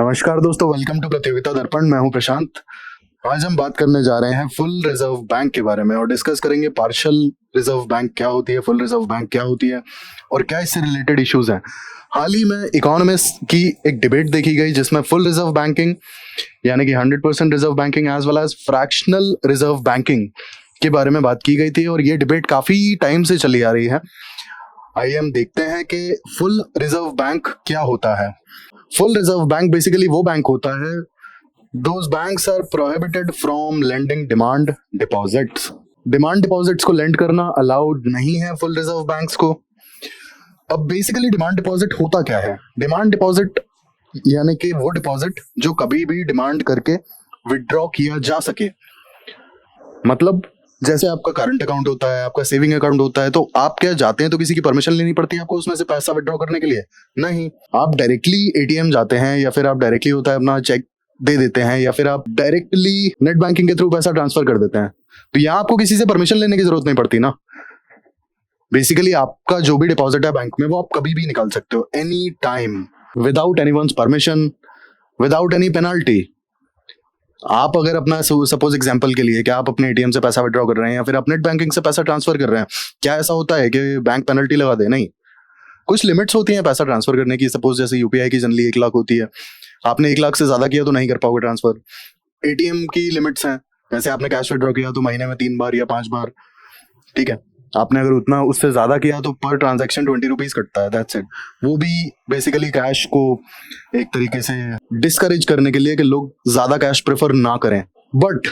नमस्कार दोस्तों, welcome to प्रतियोगिता दर्पण। मैं हूं प्रशांत। आज हम बात करने जा रहे हैं फुल रिजर्व बैंक के बारे में और डिस्कस करेंगे पार्शियल रिजर्व बैंक क्या होती है, फुल रिजर्व बैंक क्या होती है और क्या इससे रिलेटेड इश्यूज हैं। हाल ही में इकोनॉमिस्ट की एक डिबेट देखी गई जिसमें फुल रिजर्व बैंकिंग यानी कि 100% reserve banking as well as fractional reserve banking के बारे में बात की गई थी और ये डिबेट काफी टाइम से चली आ रही है। आइए हम देखते हैं कि फुल रिजर्व बैंक क्या होता है। फुल रिजर्व बैंक बेसिकली वो बैंक होता है, those banks are prohibited from lending demand deposits. Demand deposits को लेंड करना अलाउड नहीं है फुल रिजर्व बैंक्स को। अब बेसिकली डिमांड डिपॉजिट होता क्या है? डिमांड डिपॉजिट यानी कि वो डिपॉजिट जो कभी भी डिमांड करके विड्रॉ किया जा सके। मतलब जैसे आपका करंट अकाउंट होता है, आपका सेविंग अकाउंट होता है, तो आप क्या जाते हैं तो किसी की परमिशन लेनी पड़ती है आपको उसमें से पैसा विड्रॉ करने के लिए? नहीं, आप डायरेक्टली एटीएम जाते हैं या फिर आप डायरेक्टली होता है अपना चेक दे देते हैं या फिर आप डायरेक्टली नेट बैंकिंग के थ्रू पैसा ट्रांसफर कर देते हैं। तो यहाँ आपको किसी से परमिशन लेने की जरूरत नहीं पड़ती ना। बेसिकली आपका जो भी डिपॉजिट है बैंक में वो आप कभी भी निकाल सकते हो, any time, without anyone's permission, without any penalty. आप अगर अपना सपोज एग्जांपल के लिए कि आप अपने एटीएम से पैसा विड्रॉ कर रहे हैं या फिर आप नेट बैंकिंग से पैसा ट्रांसफर कर रहे हैं, क्या ऐसा होता है कि बैंक पेनल्टी लगा दे? नहीं, कुछ लिमिट्स होती हैं पैसा ट्रांसफर करने की। सपोज जैसे यूपीआई की जनरली 1 लाख होती है, आपने 1 लाख से ज्यादा किया तो नहीं कर पाओगे ट्रांसफर। एटीएम की लिमिट्स हैं, जैसे आपने कैश विड्रॉ किया तो महीने में 3 बार या 5 बार, ठीक है। आपने अगर उतना उससे ज्यादा किया तो पर ट्रांजैक्शन 20 रुपीज कटता है, दैट्स इट। वो भी बेसिकली कैश को एक तरीके से डिस्करेज करने के लिए कि लोग ज्यादा कैश प्रेफर ना करें। बट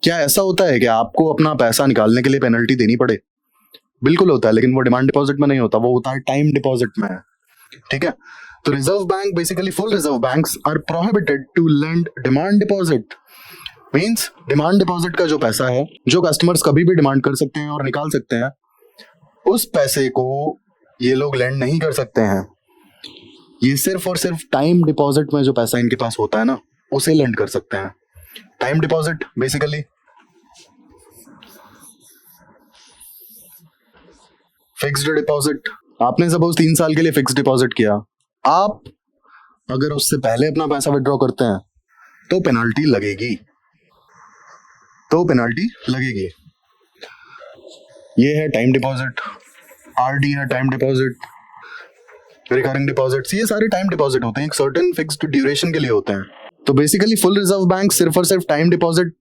क्या ऐसा होता है कि आपको अपना पैसा निकालने के लिए पेनल्टी देनी पड़े? बिल्कुल होता है, लेकिन वो डिमांड डिपॉजिट में नहीं होता, वो होता है टाइम डिपॉजिट में, ठीक है। तो reserve bank basically full reserve banks are prohibited to lend demand deposit. Means demand deposit का जो पैसा है जो कस्टमर्स कभी भी डिमांड कर सकते हैं और निकाल सकते हैं, उस पैसे को ये लोग लेंड नहीं कर सकते हैं। ये सिर्फ और सिर्फ टाइम डिपॉजिट में जो पैसा इनके पास होता है ना, उसे लेंड कर सकते हैं। Time deposit basically fixed deposit. आपने सपोज 3 साल के लिए फिक्स्ड डिपॉजिट किया, आप अगर उससे पहले अपना पैसा विड्रॉ करते हैं तो पेनल्टी लगेगी, ये है टाइम डिपॉजिट। आरडी है टाइम डिपॉजिट, रिकरिंग डिपॉजिट्स, ये सारे टाइम डिपॉजिट होते हैं, एक सर्टेन फिक्स्ड ड्यूरेशन के लिए होते हैं। तो बेसिकली फुल रिजर्व बैंक सिर्फ और सिर्फ टाइम डिपॉजिट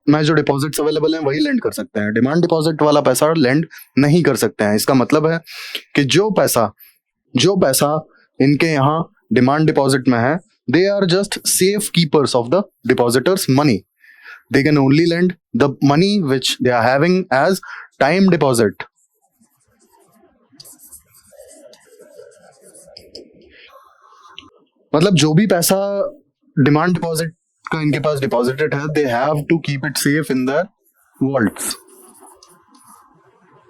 में जो डिपॉजिट्स अवेलेबल हैं वही लेंड कर सकते हैं। डिमांड डिपॉजिट वाला पैसा लेंड नहीं कर सकते हैं। इसका मतलब है कि जो पैसा इनके यहाँ डिमांड डिपॉजिट में है, they are just safe keepers of the depositors money. They can only lend the money which they are having as time deposit. मतलब जो भी पैसा डिमांड डिपॉजिट का इनके पास डिपॉजिटेड है, they have to keep it safe in their vaults.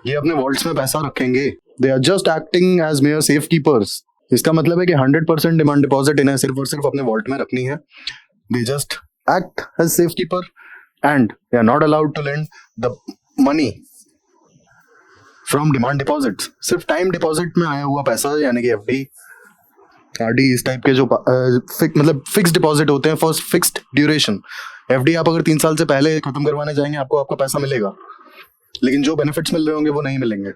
ये अपने vaults में पैसा रखेंगे। They are just acting as mere safe keepers. इसका मतलब है कि 100% डिमांड डिपॉजिट इन्हें सिर्फ और सिर्फ अपने वॉल्ट में रखनी है। They just act as safe keeper. And they are not allowed to lend the money from demand deposits. सिर्फ टाइम डिपॉजिट में आया हुआ पैसा यानी कि एफडी, आरडी, इस टाइप के जो मतलब फिक्स्ड डिपॉजिट होते हैं फॉर फिक्स्ड ड्यूरेशन। एफडी आप अगर 3 साल से पहले खत्म करवाने जाएंगे आपको आपका पैसा मिलेगा, लेकिन जो बेनिफिट्स मिल रहे होंगे वो नहीं मिलेंगे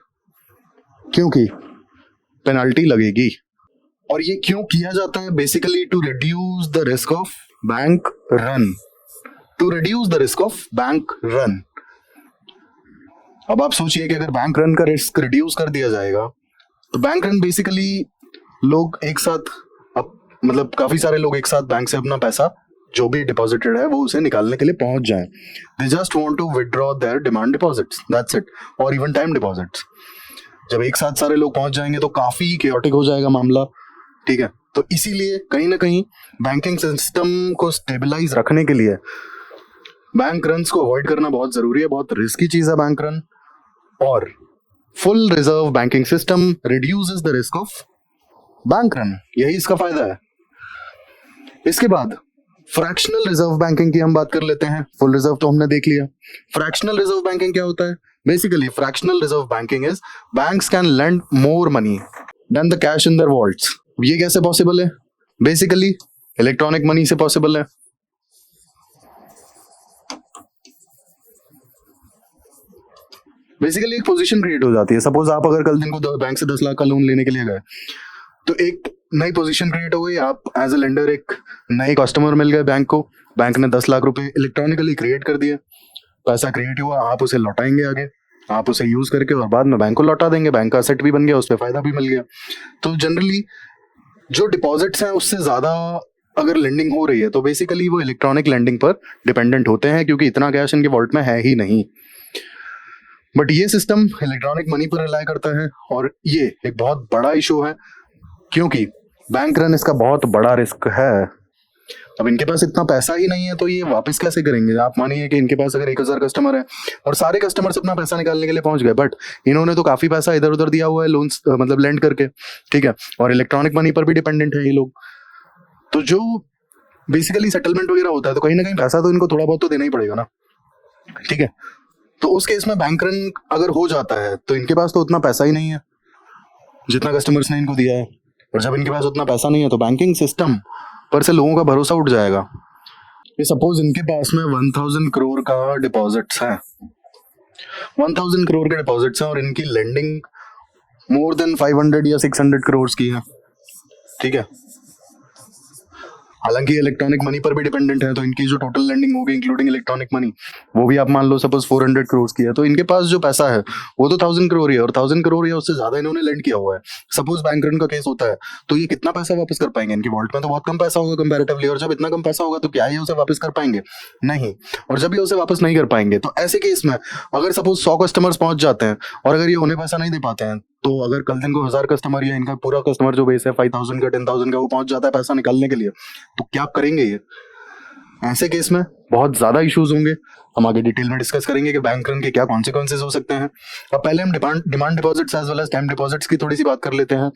क्योंकि पेनल्टी लगेगी। और ये क्यों किया जाता है? Basically to reduce the risk of bank run. अब आप सोचिए कि अगर बैंक रन का रिस्क रिड्यूस कर दिया जाएगा तो बैंक रन बेसिकली लोग एक साथ मतलब काफी सारे लोग एक साथ बैंक से अपना पैसा जो भी डिपॉजिटेड है वो उसे निकालने के लिए पहुंच जाएं। They just want to withdraw their demand deposits, that's it, और इवन टाइम डिपॉजिट्स। जब एक साथ सारे लोग पहुंच जाएंगे तो काफी केओटिक हो जाएगा मामला, ठीक है। तो इसीलिए कहीं ना कहीं बैंकिंग सिस्टम को स्टेबलाइज रखने के लिए बैंक रन्स को अवॉइड करना बहुत जरूरी है। बहुत रिस्की चीज है बैंक रन, और full reserve banking system reduces the risk of bank run, यही इसका फायदा है। इसके बाद फ्रैक्शनल रिजर्व बैंकिंग की हम बात कर लेते हैं। फुल रिजर्व तो हमने देख लिया, फ्रैक्शनल रिजर्व बैंकिंग क्या होता है? Basically fractional reserve banking is banks can lend more money than the cash in their vaults. ये कैसे पॉसिबल है? बेसिकली इलेक्ट्रॉनिक मनी से पॉसिबल है। बेसिकली एक पोजीशन क्रिएट हो जाती है। सपोज आप अगर कल दिन को बैंक से 10 लाख का लोन लेने के लिए गए, तो एक नई पोजीशन क्रिएट हो गई। आप एज ए लेंडर एक नए कस्टमर मिल गए बैंक को, बैंक ने 10 लाख रुपए इलेक्ट्रॉनिकली क्रिएट कर दिए, पैसा क्रिएट हुआ, आप उसे लौटाएंगे आगे, आप उसे यूज करके और बाद में बैंक को लौटा देंगे। बैंक का असेट भी बन गया, उस पर फायदा भी मिल गया। तो जनरली जो डिपॉजिट्स हैं उससे ज्यादा अगर लेंडिंग हो रही है तो बेसिकली वो इलेक्ट्रॉनिक लेंडिंग पर डिपेंडेंट होते हैं, क्योंकि इतना कैश इनके वॉलेट में है ही नहीं। बट ये सिस्टम इलेक्ट्रॉनिक मनी पर रिलाई करता है और ये एक बहुत बड़ा इशू है, क्योंकि बैंक रन इसका बहुत बड़ा रिस्क है। अब इनके पास इतना पैसा ही नहीं है तो ये वापस कैसे करेंगे? आप मानिए कि इनके पास अगर 1000 कस्टमर है और सारे कस्टमर्स अपना पैसा निकालने के लिए पहुंच गए, बट इन्होंने तो काफी पैसा इधर उधर दिया हुआ है लोन्स, मतलब लेंड करके, ठीक है, और इलेक्ट्रॉनिक मनी पर भी डिपेंडेंट है ये लोग। तो जो बेसिकली सेटलमेंट वगैरह होता है तो कहीं ना कहीं पैसा तो इनको थोड़ा बहुत तो देना ही पड़ेगा ना, ठीक है। तो उस केस में बैंक रन अगर हो जाता है तो इनके पास तो उतना पैसा ही नहीं है जितना कस्टमर्स ने इनको दिया है, और जब इनके पास उतना पैसा नहीं है तो बैंकिंग सिस्टम पर से लोगों का भरोसा उठ जाएगा। ये सपोज इनके पास में 1000 करोड़ का डिपॉजिट्स है, 1000 करोड़ के डिपॉजिट्स हैं और इनकी लेंडिंग मोर देन 500 या 600 करोड़ की है, ठीक है। हालांकि इलेक्ट्रॉनिक मनी पर भी डिपेंडेंट है, तो इनकी जो टोटल लेंडिंग होगी इंक्लूडिंग इलेक्ट्रॉनिक मनी, वो भी आप मान लो सपोज 400 करोड़ की है, तो इनके पास जो पैसा है वो तो 1000 करोड़ ही है, और 1000 करोड़ या उससे ज्यादा इन्होंने लेंड किया हुआ है। सपोज बैंक रन का केस होता है तो ये कितना पैसा वापस कर पाएंगे? इनकी वॉलेट में तो बहुत कम पैसा होगा कंपैरेटिवली, और जब इतना कम पैसा होगा तो क्या ये उसे वापस कर पाएंगे? नहीं। और जब ये उसे वापस नहीं कर पाएंगे तो ऐसे केस में अगर सपोज 100 कस्टमर्स पहुंच जाते हैं और अगर ये उन्हें पैसा नहीं दे पाते हैं, तो अगर कल दिन को 1000 कस्टमर या इनका पूरा कस्टमर जो बेस है 5000 का 10,000 का वो पहुंच जाता है पैसा निकालने के लिए, तो क्या करेंगे ये? ऐसे केस में बहुत ज्यादा इश्यूज होंगे। हम आगे डिटेल में डिस्कस करेंगे कि बैंक रन के क्या कॉन्सिक्वेंसेज हो सकते हैं। अब पहले हम demand deposits as well as time deposits की थोड़ी सी बात कर लेते हैं।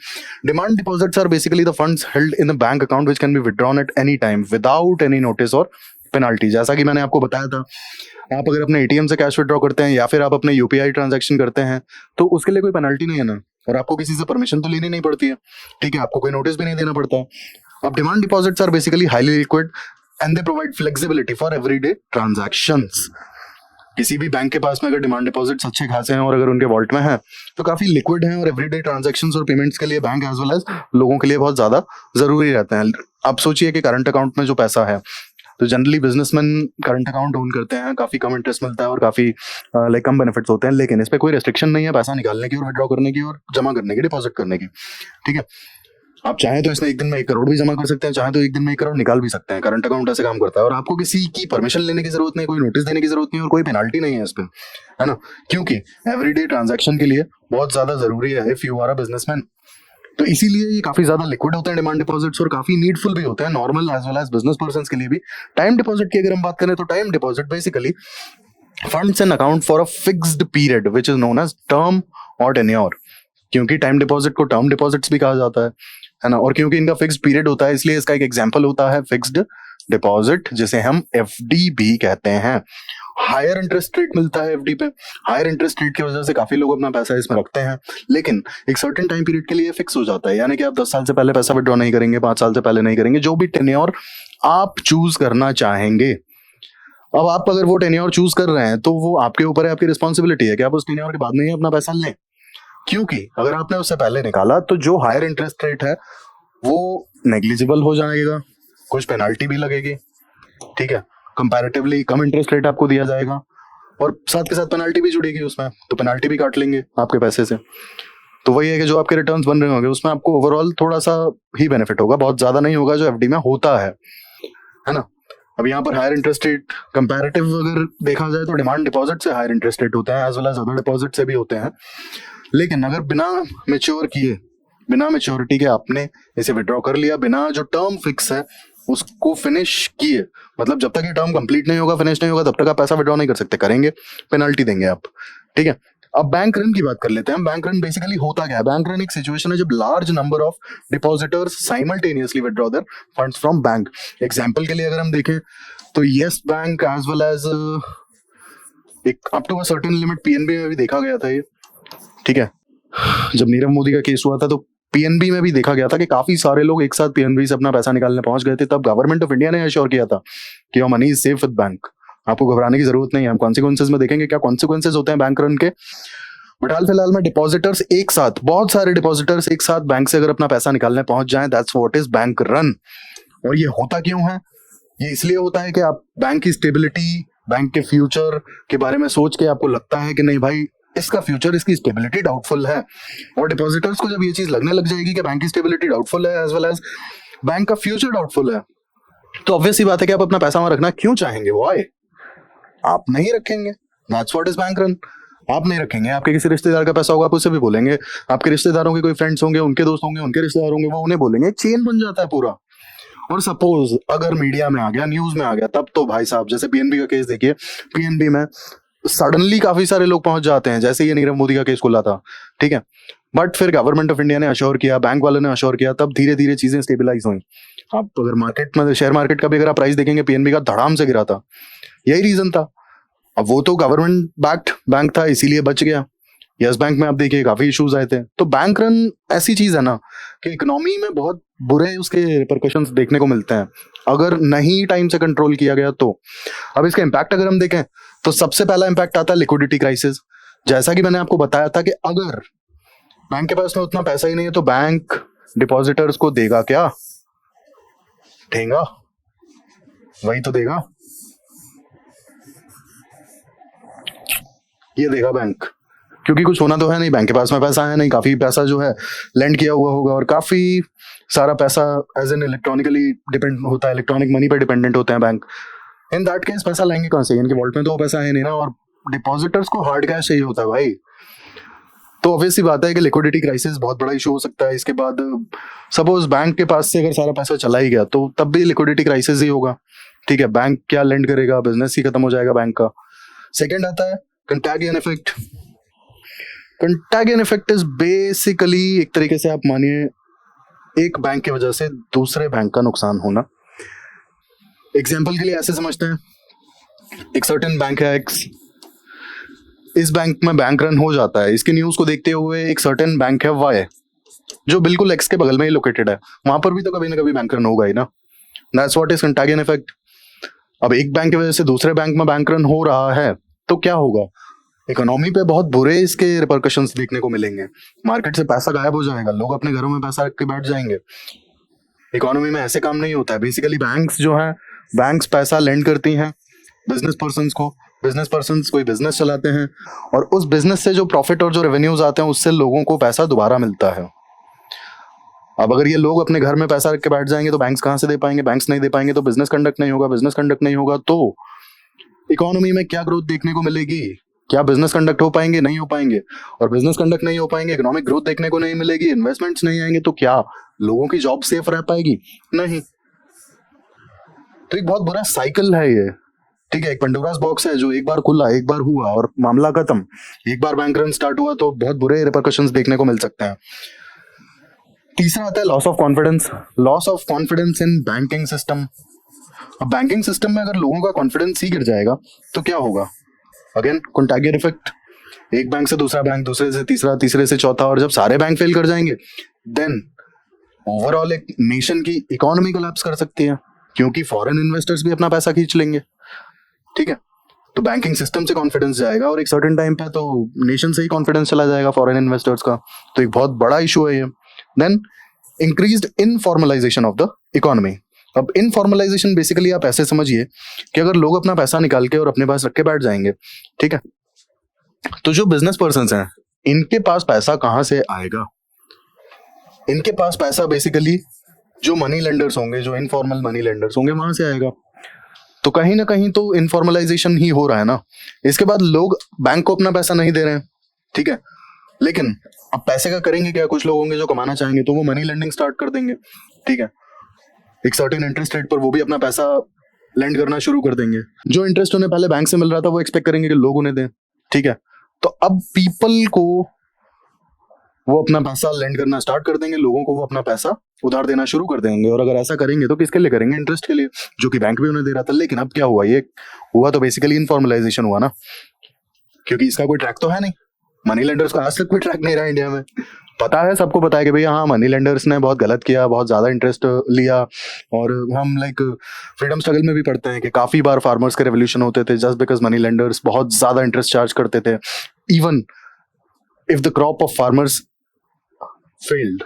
Demand deposits are basically the funds held in the bank account which can be withdrawn at any time without any notice और पेनाल्टी। जैसा कि मैंने आपको बताया था, आप अगर अपने एटीएम से कैश विड्रॉ करते हैं या फिर आप अपने यूपीआई ट्रांजैक्शन करते हैं तो उसके लिए कोई पेनल्टी नहीं है ना, और आपको किसी से परमिशन तो लेनी नहीं पड़ती है, ठीक है, आपको कोई नोटिस भी नहीं देना पड़ता है। अब demand deposits are basically highly liquid and they provide flexibility for everyday transactions. किसी भी बैंक के पास में अगर डिमांड डिपॉजिट्स अच्छे खासे हैं और अगर उनके वॉल्ट में है तो काफी लिक्विड हैं और एवरीडे ट्रांजैक्शंस और पेमेंट्स के लिए बैंक एज वेल एज लोगों के लिए बहुत ज्यादा जरूरी रहते हैं। आप सोचिए कि करंट अकाउंट में जो पैसा है, तो generally businessman current account own करते हैं, काफी कम इंटरेस्ट मिलता है और काफी लाइक कम बेनिफिट्स होते हैं, लेकिन इस पे कोई रेस्ट्रिक्शन नहीं है पैसा निकालने की और विड्रॉ करने की और जमा करने की, डिपॉजिट करने की, ठीक है। आप चाहें तो इसमें एक दिन में 1 करोड़ भी जमा कर सकते हैं, चाहे तो एक दिन में 1 करोड़ निकाल भी सकते हैं। करंट अकाउंट ऐसे काम करता है और आपको किसी की परमिशन लेने की जरूरत नहीं, कोई नोटिस देने की जरूरत नहीं और कोई पेनाल्टी नहीं है इस पे, है ना, क्योंकि एवरीडे ट्रांजैक्शन के लिए बहुत ज्यादा जरूरी है if you are a businessman. तो इसीलिए ये काफी ज्यादा लिक्विड होते हैं डिमांड डिपॉजिट्स और काफी नीडफुल भी होते हैं normal as well as business persons के लिए भी। टाइम डिपॉजिट की अगर हम बात करें तो time deposit basically funds an account for a fixed period which is known as term और टेन्योर। क्योंकि टाइम डिपॉजिट को टर्म डिपॉजिट्स भी कहा जाता है ना, और क्योंकि इनका फिक्स्ड पीरियड होता है इसलिए इसका एक एग्जांपल होता है फिक्स्ड डिपॉजिट, जिसे हम एफडी भी कहते हैं। हायर इंटरेस्ट रेट मिलता है एफडी पे, हायर इंटरेस्ट रेट की वजह से काफी लोग अपना पैसा इसमें रखते हैं, लेकिन एक सर्टेन टाइम पीरियड के लिए फिक्स हो जाता है, यानी कि आप 10 साल से पहले पैसा विड्रॉ नहीं करेंगे, 5 साल से पहले नहीं करेंगे, जो भी टेन्योर आप चूज करना चाहेंगे। अब आप अगर वो टेन्योर चूज कर रहे हैं तो वो आपके ऊपर है, आपकी रिस्पॉन्सिबिलिटी है कि आप उस टेन्योर के बाद में ही अपना पैसा लें, क्योंकि अगर आपने उससे पहले निकाला तो जो हायर इंटरेस्ट रेट है वो नेग्लिजिबल हो जाएगा, कुछ पेनाल्टी भी लगेगी, ठीक है, कंपैरेटिवली कम इंटरेस्ट रेट आपको दिया जाएगा और साथ के साथ पेनाल्टी भी जुड़ेगी उसमें, तो पेनाल्टी भी काट लेंगे आपके पैसे से। तो वही है कि जो आपके रिटर्न्स बन रहे होंगे उसमें आपको ओवरऑल थोड़ा सा ही बेनिफिट होगा, बहुत ज्यादा नहीं होगा जो एफडी में होता है ना। अब यहाँ पर हायर इंटरेस्ट रेट कंपैरेटिव अगर देखा जाए तो डिमांड डिपॉजिट से हायर इंटरेस्ट रेट होते हैं as well as other deposit से भी होते हैं, लेकिन अगर बिना मैच्योर किए, बिना मैच्योरिटी के आपने इसे विड्रॉ कर लिया, बिना जो टर्म फिक्स है उसको फिनिश किए, मतलब जब तक ये टर्म कंप्लीट नहीं होगा, फिनिश नहीं होगा, तब तक आप पैसा विड्रॉ नहीं कर सकते, करेंगे पेनल्टी देंगे आप, ठीक है। अब बैंक रन की बात कर लेते हैं। बैंक रन बेसिकली होता क्या है? बैंक रन एक सिचुएशन है जब large number of depositors simultaneously withdraw their funds from bank. Example के लिए अगर हम देखें तो Yes Bank as well as एक up to a certain limit PNB में भी देखा गया था ये, ठीक है। जब नीरव मोदी का केस हुआ था तो पीएनबी में भी देखा गया था कि काफी सारे लोग एक साथ पीएनबी से अपना पैसा निकालने पहुंच गए थे, तब गवर्नमेंट ऑफ इंडिया ने एश्योर किया था कि your money is safe with bank, आपको घबराने की जरूरत नहीं है। हम कॉन्सिक्वेंसेज में देखेंगे क्या कॉन्सिक्वेंसेज होते हैं बैंक रन के। बट हाल फिलहाल में डिपॉजिटर्स एक साथ, बहुत सारे डिपॉजिटर्स एक साथ बैंक से अगर अपना पैसा निकालने पहुंच जाएं, that's what is bank run. और ये होता क्यों है? ये इसलिए होता है कि आप बैंक की स्टेबिलिटी, बैंक के फ्यूचर के बारे में सोच के आपको लगता है कि नहीं भाई इसका फ्यूचर, इसकी स्टेबिलिटी डाउटफुल है। और डिपॉजिटर्स को जब ये चीज लगने लग जाएगी कि बैंक की स्टेबिलिटी डाउटफुल है एज वेल एज बैंक का फ्यूचर डाउटफुल है, तो ऑब्वियस सी बात है कि आप अपना पैसा वहां रखना क्यों चाहेंगे? व्हाई? आप नहीं रखेंगे। That's what is bank run. आप नहीं रखेंगे, आपके किसी रिश्तेदार का पैसा होगा आप उससे भी बोलेंगे, आपके रिश्तेदारों के कोई फ्रेंड्स होंगे, उनके दोस्त होंगे, उनके रिश्तेदार होंगे, वो उन्हें बोलेंगे, चेन बन जाता है पूरा। और सपोज अगर मीडिया में आ गया, न्यूज में आ गया, तब तो भाई साहब, जैसे पीएनबी का केस देखिए, पीएनबी में सडनली काफी सारे लोग पहुंच जाते हैं, जैसे ये नीरव मोदी का केस खुला था, ठीक है। बट फिर गवर्नमेंट ऑफ इंडिया ने अश्योर किया, बैंक वालों ने अश्योर किया, तब धीरे धीरे चीजें स्टेबलाइज हुई। आप अगर मार्केट में, शेयर मार्केट का भी अगर आप प्राइस देखेंगे, पीएनबी का धड़ाम से गिरा था, यही रीजन था। अब वो तो गवर्नमेंट बैक्ड बैंक था इसीलिए बच गया। यस बैंक में आप देखिए काफी इश्यूज आए थे। तो बैंक रन ऐसी चीज है ना कि इकोनॉमी में बहुत बुरे उसके रिपरकशंस देखने को मिलते हैं अगर नहीं टाइम से कंट्रोल किया गया तो। अब इसका इम्पैक्ट अगर हम देखें तो सबसे पहला इम्पैक्ट आता है लिक्विडिटी क्राइसिस। जैसा कि मैंने आपको बताया था कि अगर बैंक के पास में उतना पैसा ही नहीं है तो बैंक डिपॉजिटर्स को देगा क्या? देगा, वही तो देगा, ये देगा बैंक, क्योंकि कुछ होना तो है नहीं, बैंक के पास में पैसा है नहीं, काफी पैसा जो है लेंड किया हुआ होगा और काफी सारा पैसा एज एन इलेक्ट्रॉनिकली डिपेंड होता है, इलेक्ट्रॉनिक मनी पे डिपेंडेंट होते हैं बैंक। इन दैट केस पैसा लाएंगे कहां से? इनके वॉलेट में तो वो पैसा है नहीं ना, और डिपॉजिटर्स को हार्ड कैश चाहिए होता है भाई। तो ऑब्वियस सी बात है कि लिक्विडिटी क्राइसिस बहुत बड़ा इशू हो सकता है। इसके बाद सपोज बैंक के पास से अगर सारा पैसा चला ही गया तो तब भी लिक्विडिटी क्राइसिस ही होगा, ठीक है। बैंक क्या लेंड करेगा, बिजनेस ही खत्म हो जाएगा बैंक का। सेकेंड आता है कंटैगियन इफेक्ट। कंटैगियन इफेक्ट इज बेसिकली, एक तरीके से आप मानिए, एक बैंक की वजह से दूसरे बैंक का नुकसान होना। एग्जाम्पल के लिए ऐसे समझते हैं, एक सर्टेन बैंक है एक्स, इस बैंक में बैंक रन हो जाता है, इसकी न्यूज को देखते हुए एक सर्टेन बैंक है वाई जो बिल्कुल एक्स के बगल में ही लोकेटेड है, वहां पर भी तो कभी ना कभी बैंक रन होगा ही ना। That's what is contagion effect. अब एक बैंक की वजह से दूसरे बैंक में बैंक रन हो रहा है तो क्या होगा? इकोनॉमी पे बहुत बुरे इसके रिपरकशंस देखने को मिलेंगे। मार्केट से पैसा गायब हो जाएगा, लोग अपने घरों में पैसा रख के बैठ जाएंगे। इकोनॉमी में ऐसे काम नहीं होता है। बेसिकली बैंक्स जो है, बैंक्स पैसा लेंड करती हैं बिजनेस पर्सन्स को, बिजनेस पर्सन्स कोई बिजनेस चलाते हैं और उस बिजनेस से जो प्रॉफिट और जो रेवेन्यूज आते हैं उससे लोगों को पैसा दोबारा मिलता है। अब अगर ये लोग अपने घर में पैसा रख के बैठ जाएंगे तो बैंक्स कहाँ से दे पाएंगे? बैंक्स नहीं दे पाएंगे तो बिजनेस कंडक्ट नहीं होगा, बिजनेस कंडक्ट नहीं होगा तो इकोनॉमी में क्या ग्रोथ देखने को मिलेगी? क्या बिजनेस कंडक्ट हो पाएंगे? नहीं हो पाएंगे। और बिजनेस कंडक्ट नहीं हो पाएंगे, इकोनॉमिक ग्रोथ देखने को नहीं मिलेगी, इन्वेस्टमेंट्स नहीं आएंगे, तो क्या लोगों की जॉब सेफ रह पाएगी? नहीं। तो एक बहुत बुरा साइकिल है ये, ठीक है। एक पंडोरास बॉक्स है जो एक बार खुला, एक बार हुआ और मामला खत्म। एक बार बैंक रन स्टार्ट हुआ तो बहुत बुरे रिपरकशंस देखने को मिल सकते हैं। तीसरा आता है loss of confidence. Loss of confidence in banking system. अब बैंकिंग सिस्टम में अगर लोगों का कॉन्फिडेंस ही गिर जाएगा तो क्या होगा? Again contagion effect. एक बैंक से दूसरा बैंक, दूसरे से तीसरा, तीसरे से चौथा, और जब सारे बैंक फेल कर जाएंगे देन ओवरऑल एक नेशन की इकोनॉमी कोलैप्स कर सकती है, क्योंकि फॉरेन इन्वेस्टर्स भी अपना पैसा खींच लेंगे, ठीक है। तो बैंकिंग सिस्टम से कॉन्फिडेंस जाएगा और एक सर्टेन टाइम पे तो नेशन से ही कॉन्फिडेंस चला जाएगा फॉरेन इन्वेस्टर्स का। तो एक बहुत बड़ा इशू है ये। Then increased informalization of the economy. अब इनफॉर्मलाइजेशन बेसिकली आप ऐसे समझिए कि अगर लोग अपना पैसा निकाल के और अपने पास रख के बैठ जाएंगे, ठीक है, तो जो बिजनेस पर्सन्स हैं इनके पास पैसा कहां से आएगा? इनके पास पैसा बेसिकली जो मनी लेंडर्स होंगे, जो इनफॉर्मल मनी लेंडर्स होंगे, वहां से आएगा। तो कहीं ना कहीं तो इनफॉर्मलाइजेशन ही हो रहा है ना। इसके बाद लोग बैंक को अपना पैसा नहीं दे रहे हैं, ठीक है, लेकिन अब पैसे का करेंगे क्या? कुछ लोग होंगे जो कमाना चाहेंगे तो वो मनी लेंडिंग स्टार्ट कर देंगे, ठीक है। एक सर्टेन इंटरेस्ट रेट पर वो भी अपना पैसा लेंड करना शुरू कर देंगे। जो इंटरेस्ट उन्हें पहले बैंक से मिल रहा था वो एक्सपेक्ट करेंगे कि लोग उन्हें दें, ठीक है। तो अब पीपल को वो अपना पैसा लेंड करना स्टार्ट कर देंगे, लोगों को वो अपना पैसा उधार देना शुरू कर देंगे। और अगर ऐसा करेंगे तो किसके लिए करेंगे? इंटरेस्ट के लिए, जो कि बैंक भी उन्हें दे रहा था। लेकिन अब क्या हुआ? ये हुआ तो बेसिकली इनफॉर्मलाइजेशन हुआ ना, क्योंकि इसका कोई ट्रैक तो है नहीं। मनी लेंडर्स का आज तक कोई ट्रैक नहीं रहा इंडिया में। पता है, सबको पता है कि भैया हाँ मनी लेंडर्स ने बहुत गलत किया, बहुत ज़्यादा इंटरेस्ट लिया। और हम लाइक फ्रीडम स्ट्रगल में भी पढ़ते हैं कि काफ़ी बार फार्मर्स के रेवोल्यूशन होते थे जस्ट बिकॉज मनी लेंडर्स बहुत ज़्यादा इंटरेस्ट चार्ज करते थे, even if the crop of farmers failed.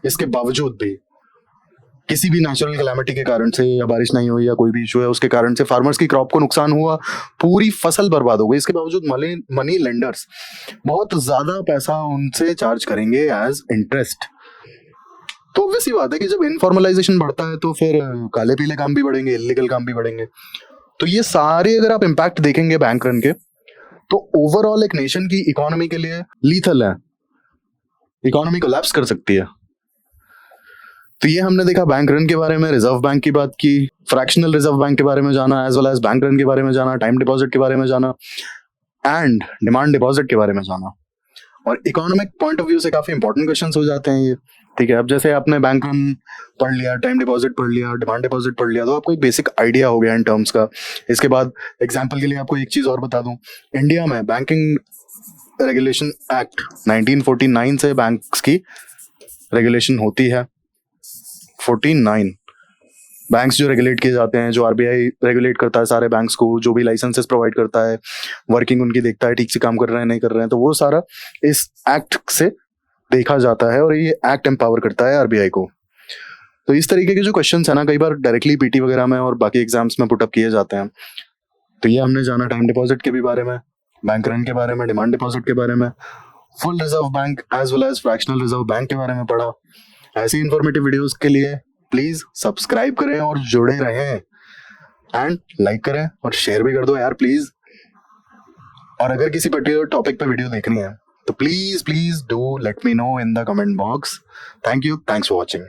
इसके बावजूद भी किसी भी नेचुरल कैलामिटी के कारण से, या बारिश नहीं हुई या कोई भी इशू है उसके कारण से फार्मर्स की क्रॉप को नुकसान हुआ, पूरी फसल बर्बाद हो गई, इसके बावजूद मनी लेंडर्स बहुत ज्यादा पैसा उनसे चार्ज करेंगे एज इंटरेस्ट। तो ऑब्वियस सी बात है कि जब इनफॉर्मलाइजेशन बढ़ता है तो फिर काले पीले काम भी बढ़ेंगे, इलीगल काम भी बढ़ेंगे। तो ये सारे अगर आप इम्पैक्ट देखेंगे बैंक रन के, तो ओवरऑल एक नेशन की इकोनॉमी के लिए लीथल है, इकोनॉमी कोलैप्स कर सकती है। तो ये हमने देखा बैंक रन के बारे में, रिजर्व बैंक की बात की, फ्रैक्शनल रिजर्व बैंक के बारे में जाना, as well as bank run के बारे में जाना, टाइम डिपॉजिट के बारे में जाना एंड डिमांड डिपॉजिट के बारे में जाना। और इकोनॉमिक पॉइंट ऑफ व्यू से काफी इंपॉर्टेंट क्वेश्चंस हो जाते हैं ये, ठीक है। अब जैसे आपने बैंक रन पढ़ लिया, टाइम डिपॉजिट पढ़ लिया, डिमांड डिपॉजिट पढ़ लिया, तो आपको एक बेसिक आइडिया हो गया इन टर्म्स का। इसके बाद एग्जाम्पल के लिए आपको एक चीज और बता दूं, इंडिया में बैंकिंग रेगुलेशन एक्ट 1949 से बैंक्स की रेगुलेशन होती है। 49 बैंक्स जो रेगुलेट किए जाते हैं, जो आरबीआई रेगुलेट करता है सारे बैंक्स को, जो भी लाइसेंसेस प्रोवाइड करता है, वर्किंग उनकी देखता है, ठीक से काम कर रहे हैं नहीं कर रहे हैं, तो वो सारा इस एक्ट से देखा जाता है और ये एक्ट एम्पावर करता है आरबीआई को। तो इस तरीके के जो क्वेश्चंस है ना, कई बार डायरेक्टली पीटी वगैरह में और बाकी एग्जाम्स में पुटअप किए जाते हैं। तो ये हमने जाना टाइम डिपॉजिट के भी बारे में, बैंक रन के बारे में, डिमांड डिपॉजिट के बारे में, full reserve bank as well as fractional reserve bank के बारे में पढ़ा। ऐसी इंफॉर्मेटिव वीडियोस के लिए प्लीज सब्सक्राइब करें और जुड़े रहें, एंड लाइक करें और शेयर भी कर दो यार प्लीज। और अगर किसी पर्टिकुलर टॉपिक पे वीडियो देखनी है तो please do let me know in the comment box. Thank you, thanks for watching.